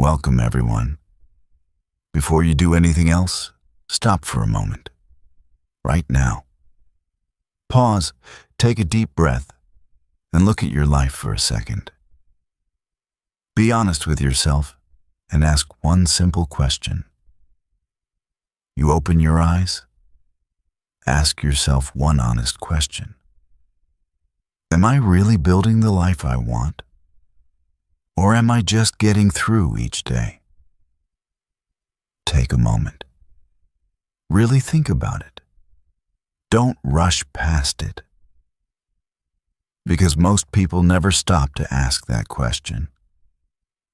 Welcome, everyone. Before you do anything else, stop for a moment. Right now. Pause, take a deep breath, and look at your life for a second. Be honest with yourself and ask one simple question. You open your eyes, ask yourself one honest question. Am I really building the life I want? Or am I just getting through each day? Take a moment. Really think about it. Don't rush past it. Because most people never stop to ask that question.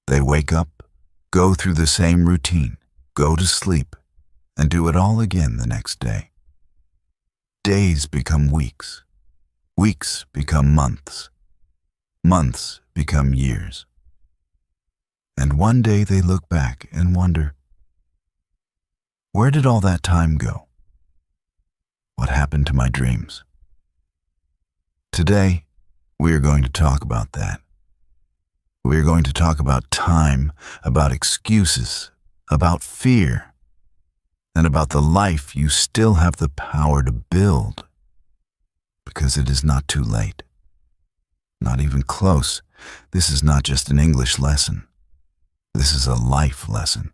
They wake up, go through the same routine, go to sleep, and do it all again the next day. Days become weeks. Weeks become months. Months become years. And one day they look back and wonder, where did all that time go? What happened to my dreams? Today, we are going to talk about that. We are going to talk about time, about excuses, about fear, and about the life you still have the power to build. Because it is not too late. Not even close. This is not just an English lesson. This is a life lesson.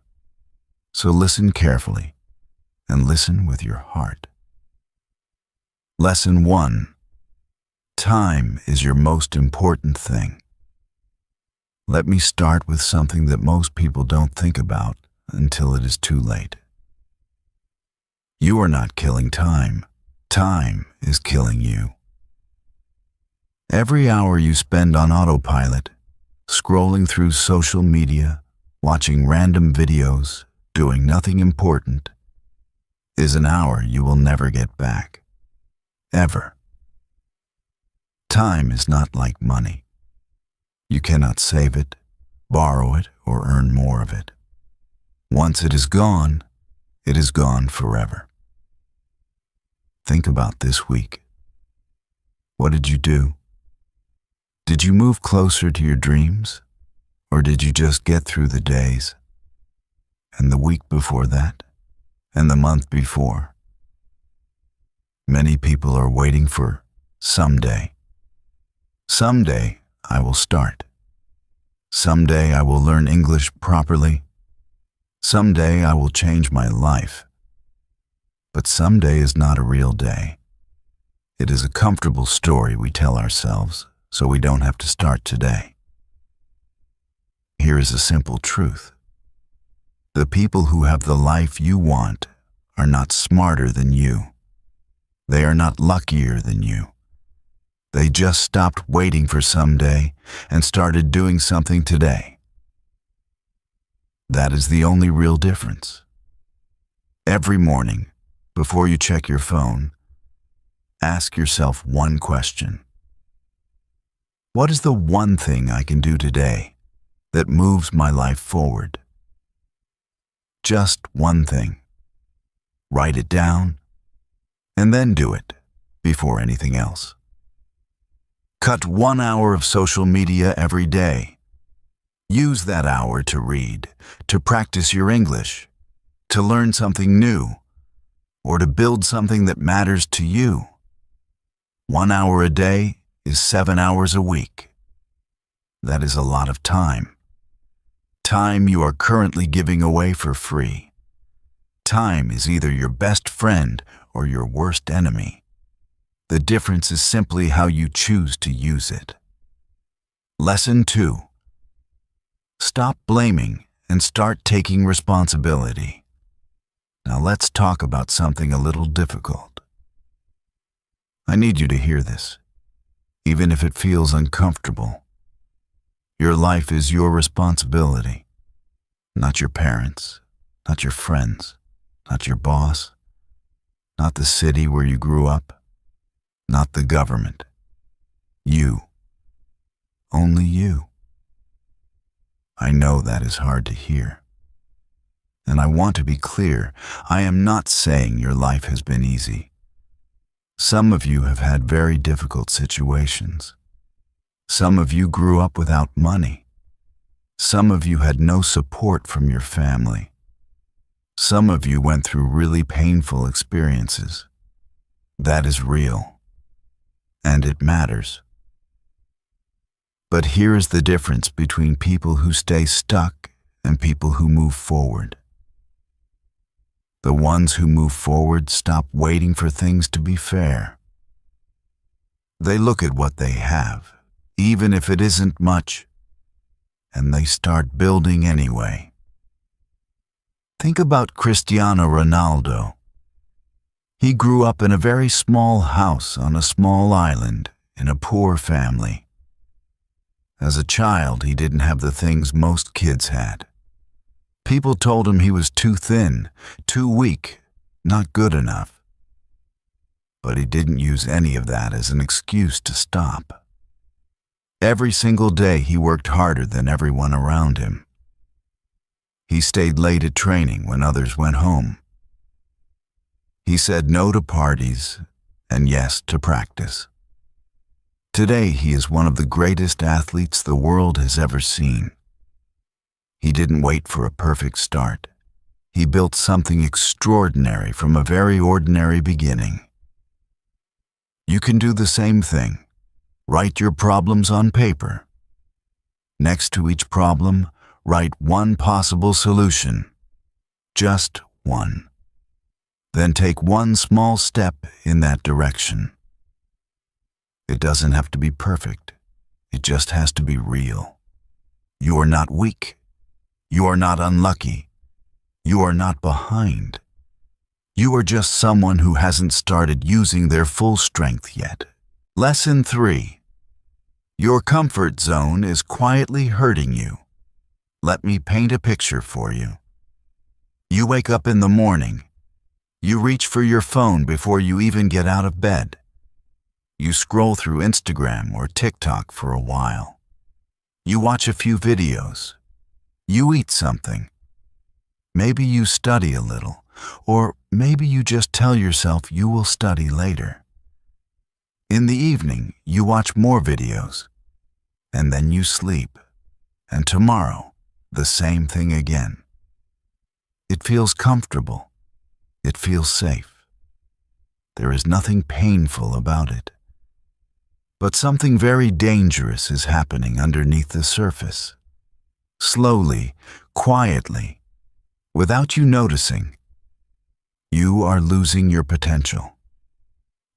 So listen carefully and listen with your heart. Lesson 1. Time is your most important thing. Let me start with something that most people don't think about until it is too late. You are not killing time. Time is killing you. Every hour you spend on autopilot, scrolling through social media, watching random videos, doing nothing important, is an hour you will never get back. Ever. Time is not like money. You cannot save it, borrow it, or earn more of it. Once it is gone forever. Think about this week. What did you do? Did you move closer to your dreams? Or did you just get through the days? And the week before that? And the month before? Many people are waiting for someday. Someday I will start. Someday I will learn English properly. Someday I will change my life. But someday is not a real day. It is a comfortable story we tell ourselves so we don't have to start today. Here is a simple truth. The people who have the life you want are not smarter than you. They are not luckier than you. They just stopped waiting for someday and started doing something today. That is the only real difference. Every morning, before you check your phone, ask yourself one question. What is the one thing I can do today that moves my life forward? Just one thing. Write it down, and then do it before anything else. Cut 1 hour of social media every day. Use that hour to read, to practice your English, to learn something new, or to build something that matters to you. 1 hour a day is 7 hours a week. That is a lot of time. Time you are currently giving away for free. Time is either your best friend or your worst enemy. The difference is simply how you choose to use it. Lesson 2. Stop blaming and start taking responsibility. Now let's talk about something a little difficult. I need you to hear this, even if it feels uncomfortable. Your life is your responsibility, not your parents, not your friends, not your boss, not the city where you grew up, not the government. You. Only you. I know that is hard to hear. And I want to be clear, I am not saying your life has been easy. Some of you have had very difficult situations. Some of you grew up without money. Some of you had no support from your family. Some of you went through really painful experiences. That is real, and it matters. But here is the difference between people who stay stuck and people who move forward. The ones who move forward stop waiting for things to be fair. They look at what they have, even if it isn't much, and they start building anyway. Think about Cristiano Ronaldo. He grew up in a very small house on a small island in a poor family. As a child, he didn't have the things most kids had. People told him he was too thin, too weak, not good enough. But he didn't use any of that as an excuse to stop. Every single day he worked harder than everyone around him. He stayed late at training when others went home. He said no to parties and yes to practice. Today he is one of the greatest athletes the world has ever seen. He didn't wait for a perfect start. He built something extraordinary from a very ordinary beginning. You can do the same thing. Write your problems on paper. Next to each problem, write one possible solution. Just one. Then take one small step in that direction. It doesn't have to be perfect. It just has to be real. You are not weak. You are not unlucky. You are not behind. You are just someone who hasn't started using their full strength yet. Lesson 3. Your comfort zone is quietly hurting you. Let me paint a picture for you. You wake up in the morning. You reach for your phone before you even get out of bed. You scroll through Instagram or TikTok for a while. You watch a few videos. You eat something. Maybe you study a little, or maybe you just tell yourself you will study later. In the evening, you watch more videos, and then you sleep, and tomorrow, the same thing again. It feels comfortable. It feels safe. There is nothing painful about it. But something very dangerous is happening underneath the surface. Slowly, quietly, without you noticing, you are losing your potential.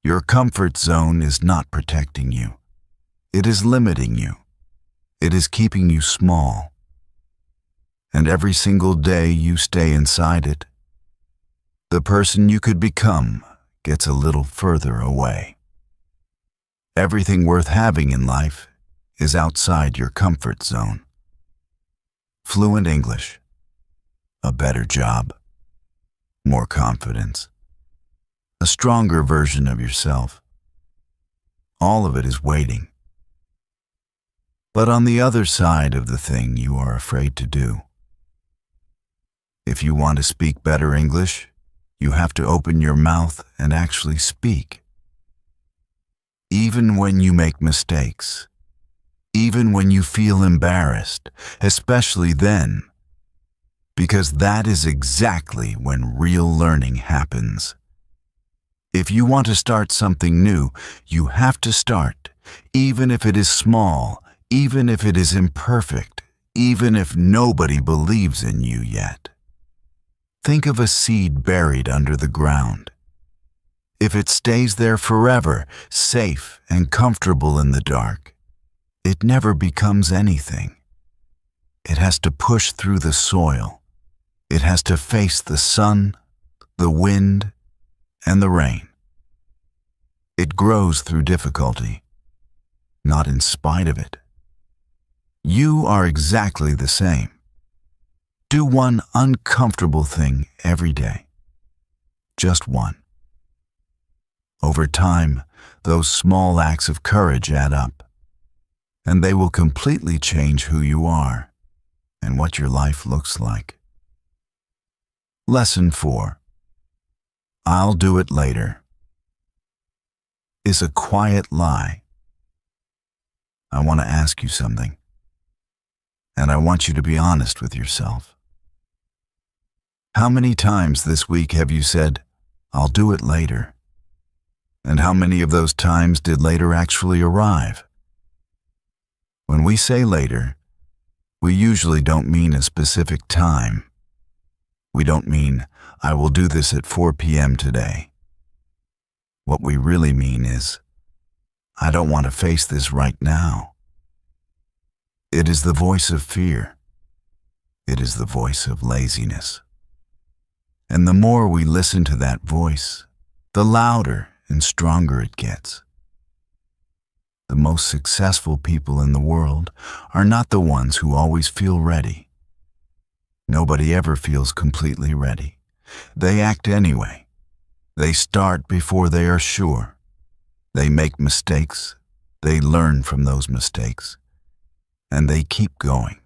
Your comfort zone is not protecting you. It is limiting you. It is keeping you small. And every single day you stay inside it, the person you could become gets a little further away. Everything worth having in life is outside your comfort zone. Fluent English, a better job, more confidence, a stronger version of yourself. All of it is waiting. But on the other side of the thing you are afraid to do. If you want to speak better English, you have to open your mouth and actually speak. Even when you make mistakes, even when you feel embarrassed, especially then, because that is exactly when real learning happens. If you want to start something new, you have to start, even if it is small, even if it is imperfect, even if nobody believes in you yet. Think of a seed buried under the ground. If it stays there forever, safe and comfortable in the dark, it never becomes anything. It has to push through the soil. It has to face the sun, the wind, and the rain. It grows through difficulty, not in spite of it. You are exactly the same. Do one uncomfortable thing every day. Just one. Over time, those small acts of courage add up, and they will completely change who you are and what your life looks like. Lesson 4. I'll do it later is a quiet lie. I want to ask you something. And I want you to be honest with yourself. How many times this week have you said, "I'll do it later"? And how many of those times did later actually arrive? When we say later, we usually don't mean a specific time. We don't mean, "I will do this at 4 p.m. today." What we really mean is, "I don't want to face this right now." It is the voice of fear. It is the voice of laziness. And the more we listen to that voice, the louder and stronger it gets. The most successful people in the world are not the ones who always feel ready. Nobody ever feels completely ready. They act anyway. They start before they are sure. They make mistakes. They learn from those mistakes. And they keep going.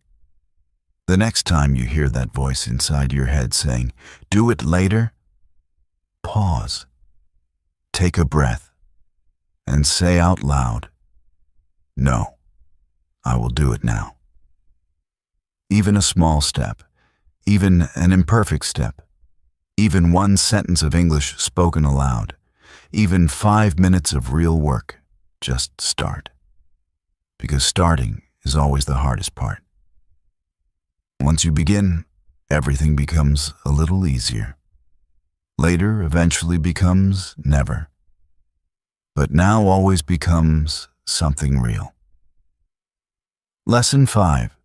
The next time you hear that voice inside your head saying, "Do it later," pause, take a breath, and say out loud, "No, I will do it now." Even a small step, even an imperfect step, even one sentence of English spoken aloud, even 5 minutes of real work, just start. Because starting is always the hardest part. Once you begin, everything becomes a little easier. Later eventually becomes never. But now always becomes something real. Lesson 5.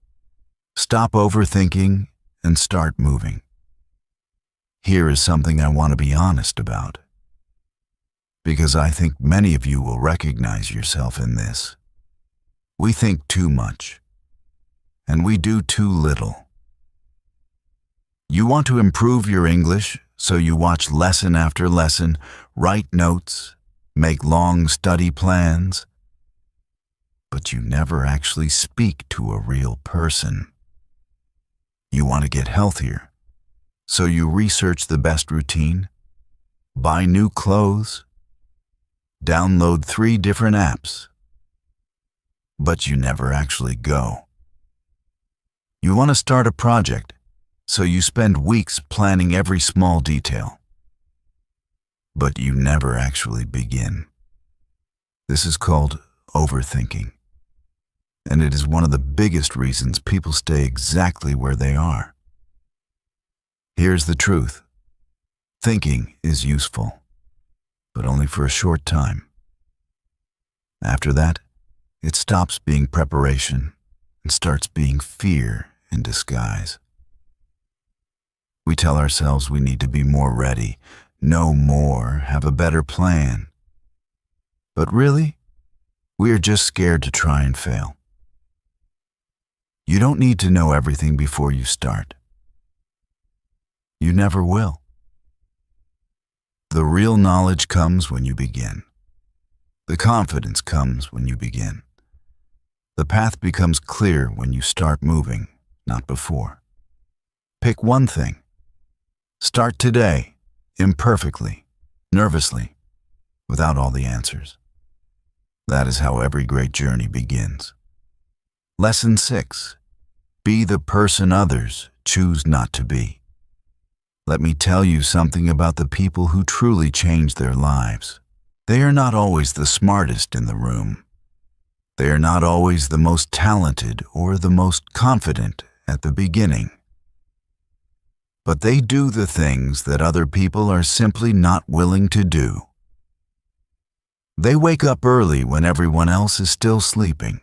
Stop overthinking and start moving. Here is something I want to be honest about, because I think many of you will recognize yourself in this. We think too much, and we do too little. You want to improve your English, so you watch lesson after lesson, write notes, make long study plans, but you never actually speak to a real person. You want to get healthier, so you research the best routine, buy new clothes, download 3 different apps, but you never actually go. You want to start a project, so you spend weeks planning every small detail, but you never actually begin. This is called overthinking, and it is one of the biggest reasons people stay exactly where they are. Here's the truth. Thinking is useful, but only for a short time. After that, it stops being preparation and starts being fear in disguise. We tell ourselves we need to be more ready, know more, have a better plan. But really, we are just scared to try and fail. You don't need to know everything before you start. You never will. The real knowledge comes when you begin. The confidence comes when you begin. The path becomes clear when you start moving, not before. Pick one thing. Start today, imperfectly, nervously, without all the answers. That is how every great journey begins. Lesson 6. Be the person others choose not to be. Let me tell you something about the people who truly change their lives. They are not always the smartest in the room. They are not always the most talented or the most confident at the beginning. But they do the things that other people are simply not willing to do. They wake up early when everyone else is still sleeping.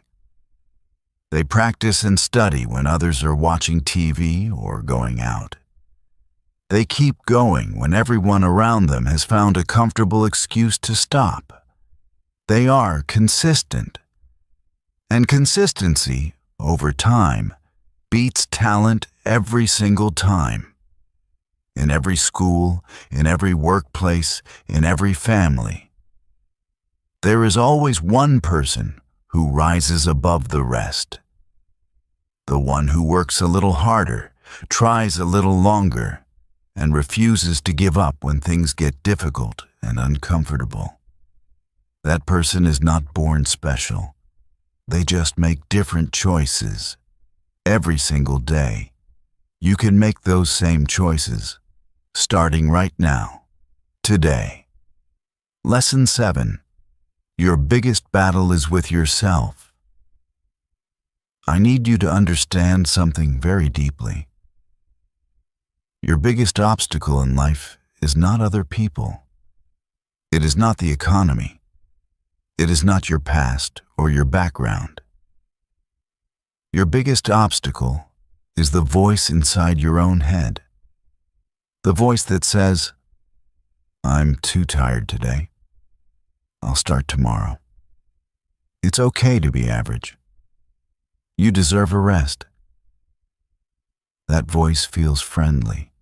They practice and study when others are watching TV or going out. They keep going when everyone around them has found a comfortable excuse to stop. They are consistent. And consistency, over time, beats talent every single time. In every school, in every workplace, in every family, there is always one person who rises above the rest. The one who works a little harder, tries a little longer, and refuses to give up when things get difficult and uncomfortable. That person is not born special. They just make different choices, Every single day, you can make those same choices, starting right now, today. Lesson 7. Your biggest battle is with yourself. I need you to understand something very deeply. Your biggest obstacle in life is not other people. It is not the economy. It is not your past or your background. Your biggest obstacle is the voice inside your own head. The voice that says, "I'm too tired today. I'll start tomorrow. It's okay to be average. You deserve a rest." That voice feels friendly.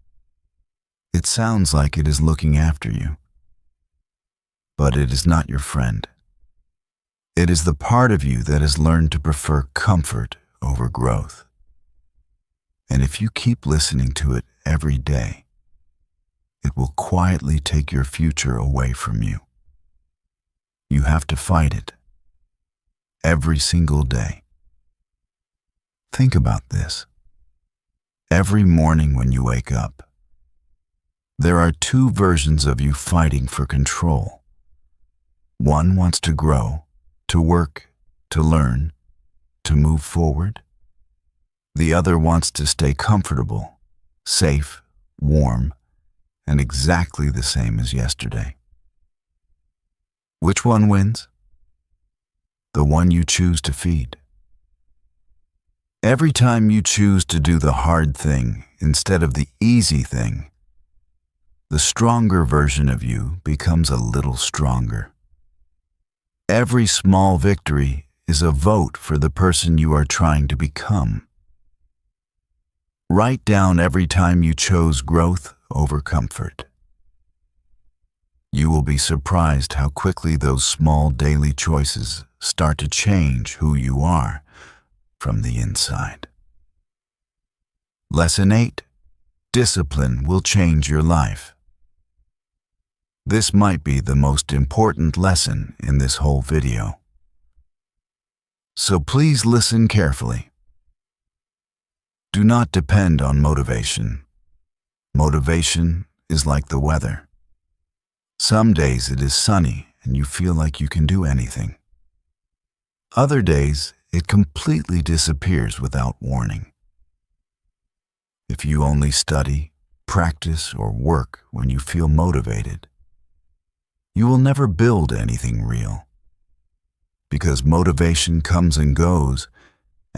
It sounds like it is looking after you. But it is not your friend. It is the part of you that has learned to prefer comfort over growth. And if you keep listening to it every day, it will quietly take your future away from you. You have to fight it every single day. Think about this. Every morning when you wake up, there are two versions of you fighting for control. One wants to grow, to work, to learn, to move forward. The other wants to stay comfortable, safe, warm, and exactly the same as yesterday. Which one wins? The one you choose to feed. Every time you choose to do the hard thing instead of the easy thing, the stronger version of you becomes a little stronger. Every small victory is a vote for the person you are trying to become. Write down every time you chose growth over comfort. You will be surprised how quickly those small daily choices start to change who you are from the inside. Lesson 8. Discipline will change your life. This might be the most important lesson in this whole video. So please listen carefully. Do not depend on motivation. Motivation is like the weather. Some days it is sunny and you feel like you can do anything. Other days it completely disappears without warning. If you only study, practice, or work when you feel motivated, you will never build anything real. Because motivation comes and goes,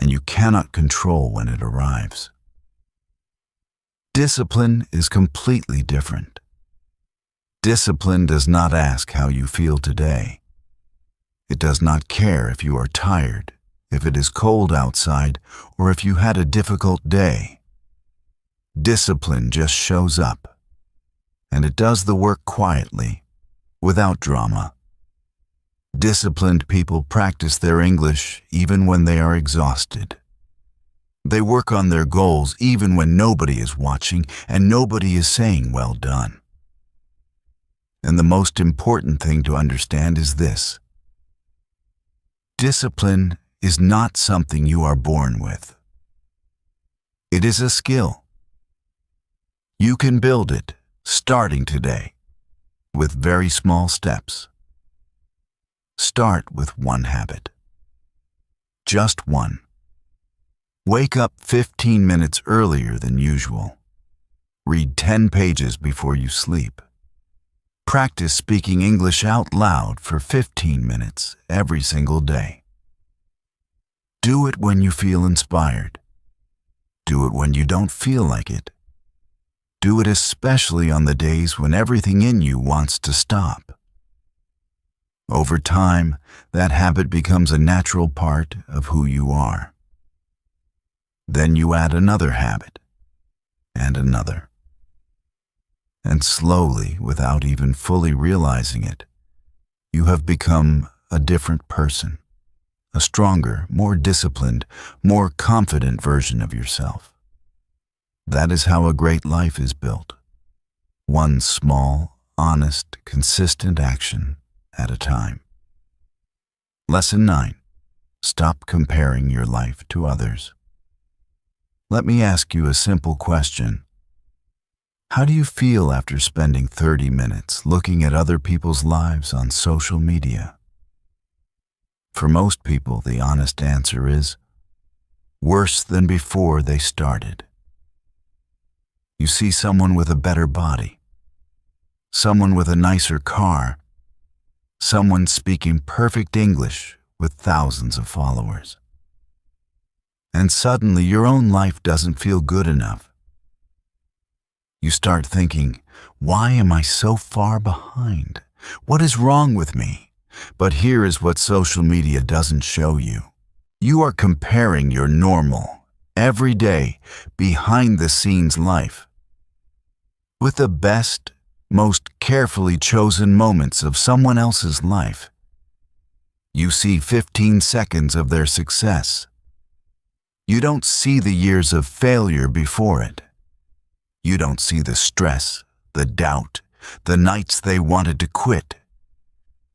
and you cannot control when it arrives. Discipline is completely different. Discipline does not ask how you feel today. It does not care if you are tired, if it is cold outside, or if you had a difficult day. Discipline just shows up, and it does the work quietly, without drama. Disciplined people practice their English even when they are exhausted. They work on their goals even when nobody is watching and nobody is saying well done. And the most important thing to understand is this. Discipline is not something you are born with. It is a skill. You can build it, starting today, with very small steps. Start with one habit. Just one. Wake up 15 minutes earlier than usual. Read 10 pages before you sleep. Practice speaking English out loud for 15 minutes every single day. Do it when you feel inspired. Do it when you don't feel like it. Do it especially on the days when everything in you wants to stop. Over time, that habit becomes a natural part of who you are. Then you add another habit, and another. And slowly, without even fully realizing it, you have become a different person, a stronger, more disciplined, more confident version of yourself. That is how a great life is built. One small, honest, consistent action at a time. Lesson 9. Stop comparing your life to others. Let me ask you a simple question. How do you feel after spending 30 minutes looking at other people's lives on social media? For most people, the honest answer is worse than before they started. You see someone with a better body, someone with a nicer car, someone speaking perfect English with thousands of followers. And suddenly your own life doesn't feel good enough. You start thinking, why am I so far behind? What is wrong with me? But here is what social media doesn't show you. You are comparing your normal, everyday, behind-the-scenes life with the best, most carefully chosen moments of someone else's life. You see 15 seconds of their success. You don't see the years of failure before it. You don't see the stress, the doubt, the nights they wanted to quit.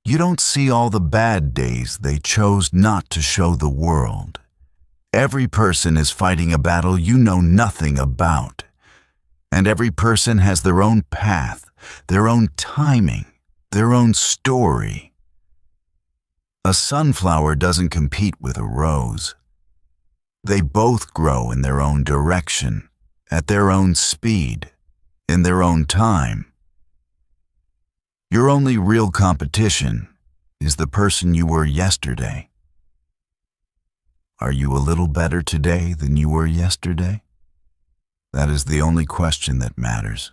You don't see all the bad days they chose not to show the world. Every person is fighting a battle you know nothing about. And every person has their own path, their own timing, their own story. A sunflower doesn't compete with a rose. They both grow in their own direction, at their own speed, in their own time. Your only real competition is the person you were yesterday. Are you a little better today than you were yesterday? That is the only question that matters.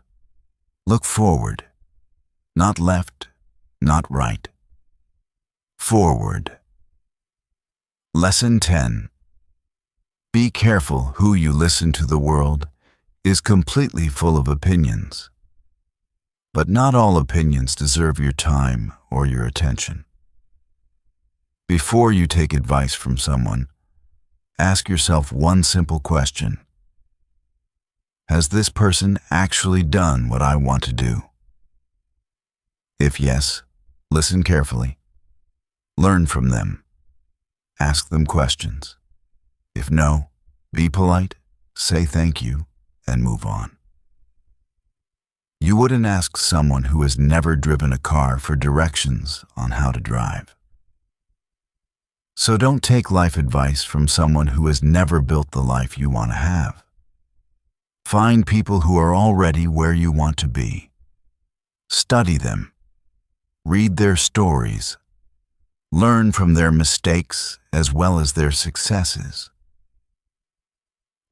Look forward, not left, not right. Forward. Lesson 10. Be careful who you listen to. The world is completely full of opinions. But not all opinions deserve your time or your attention. Before you take advice from someone, ask yourself one simple question. Has this person actually done what I want to do? If yes, listen carefully. Learn from them. Ask them questions. If no, be polite, say thank you, and move on. You wouldn't ask someone who has never driven a car for directions on how to drive. So don't take life advice from someone who has never built the life you want to have. Find people who are already where you want to be. Study them. Read their stories. Learn from their mistakes as well as their successes.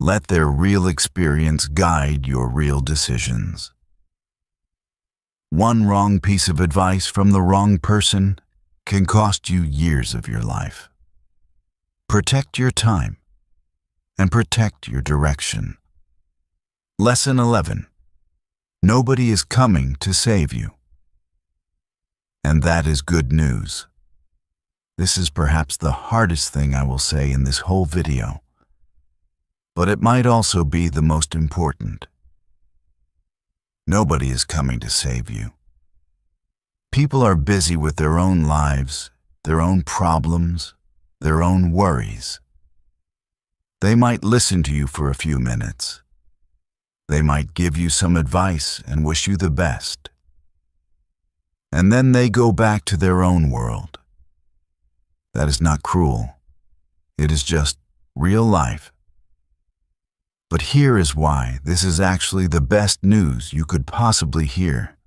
Let their real experience guide your real decisions. One wrong piece of advice from the wrong person can cost you years of your life. Protect your time and protect your direction. Lesson 11. Nobody is coming to save you. And that is good news. This is perhaps the hardest thing I will say in this whole video, but it might also be the most important. Nobody is coming to save you. People are busy with their own lives, their own problems, their own worries. They might listen to you for a few minutes. They might give you some advice and wish you the best. And then they go back to their own world. That is not cruel. It is just real life. But here is why this is actually the best news you could possibly hear.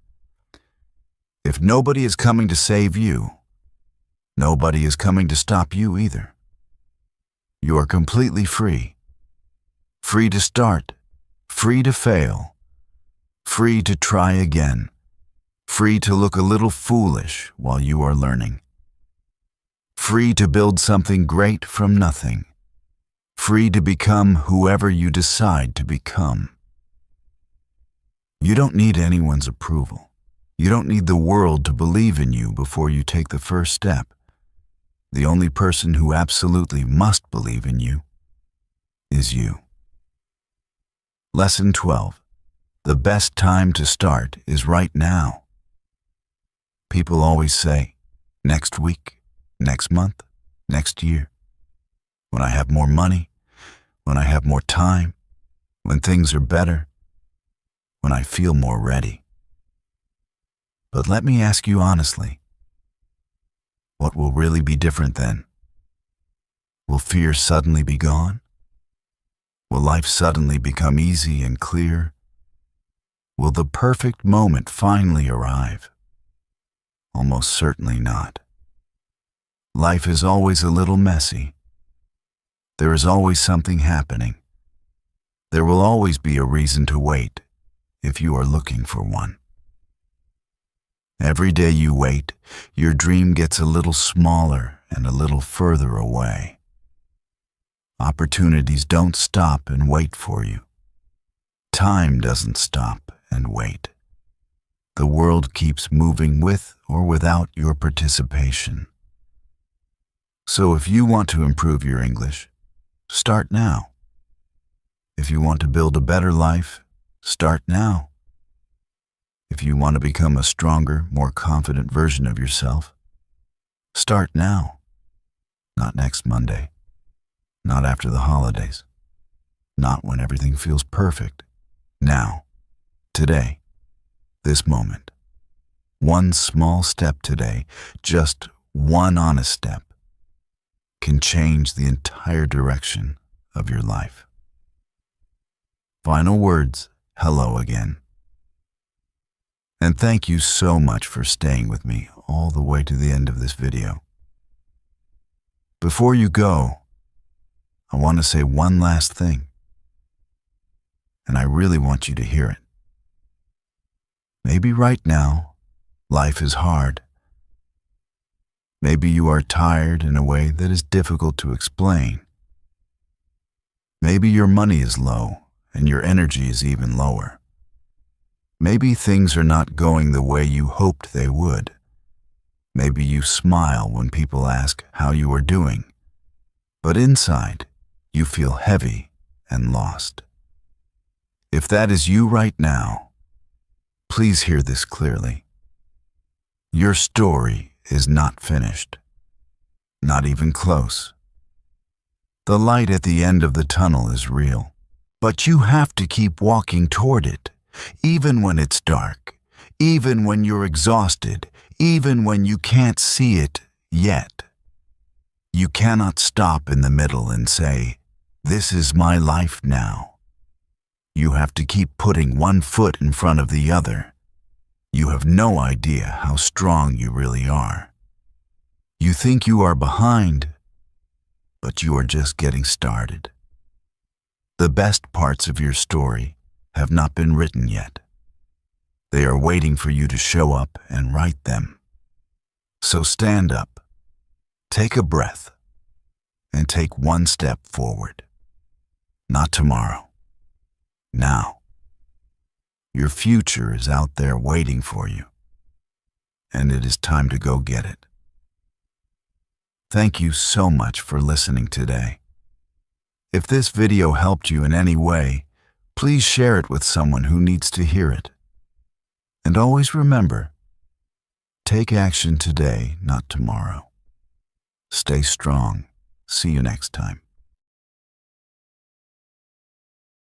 If nobody is coming to save you, nobody is coming to stop you either. You are completely free. Free to start, free to fail, free to try again, free to look a little foolish while you are learning. Free to build something great from nothing. Free to become whoever you decide to become. You don't need anyone's approval. You don't need the world to believe in you before you take the first step. The only person who absolutely must believe in you is you. Lesson 12. The best time to start is right now. People always say, next week, next month, next year. When I have more money, when I have more time, when things are better, when I feel more ready. But let me ask you honestly, what will really be different then? Will fear suddenly be gone? Will life suddenly become easy and clear? Will the perfect moment finally arrive? Almost certainly not. Life is always a little messy. There is always something happening. There will always be a reason to wait, if you are looking for one. Every day you wait, your dream gets a little smaller and a little further away. Opportunities don't stop and wait for you. Time doesn't stop and wait. The world keeps moving with or without your participation. So if you want to improve your English, start now. If you want to build a better life, start now. If you want to become a stronger, more confident version of yourself, start now. Not next Monday. Not after the holidays. Not when everything feels perfect. Now. Today. This moment. One small step today, just one honest step, can change the entire direction of your life. Final words, hello again. And thank you so much for staying with me all the way to the end of this video. Before you go, I want to say one last thing, and I really want you to hear it. Maybe right now, life is hard. Maybe you are tired in a way that is difficult to explain. Maybe your money is low and your energy is even lower. Maybe things are not going the way you hoped they would. Maybe you smile when people ask how you are doing, but inside, you feel heavy and lost. If that is you right now, please hear this clearly. Your story is not finished. Not even close. The light at the end of the tunnel is real, but you have to keep walking toward it, even when it's dark, even when you're exhausted, even when you can't see it yet. You cannot stop in the middle and say, "This is my life now." You have to keep putting one foot in front of the other. You have no idea how strong you really are. You think you are behind, but you are just getting started. The best parts of your story have not been written yet. They are waiting for you to show up and write them. So stand up, take a breath, and take one step forward. Not tomorrow. Now. Your future is out there waiting for you, and it is time to go get it. Thank you so much for listening today. If this video helped you in any way, please share it with someone who needs to hear it. And always remember, take action today, not tomorrow. Stay strong. See you next time.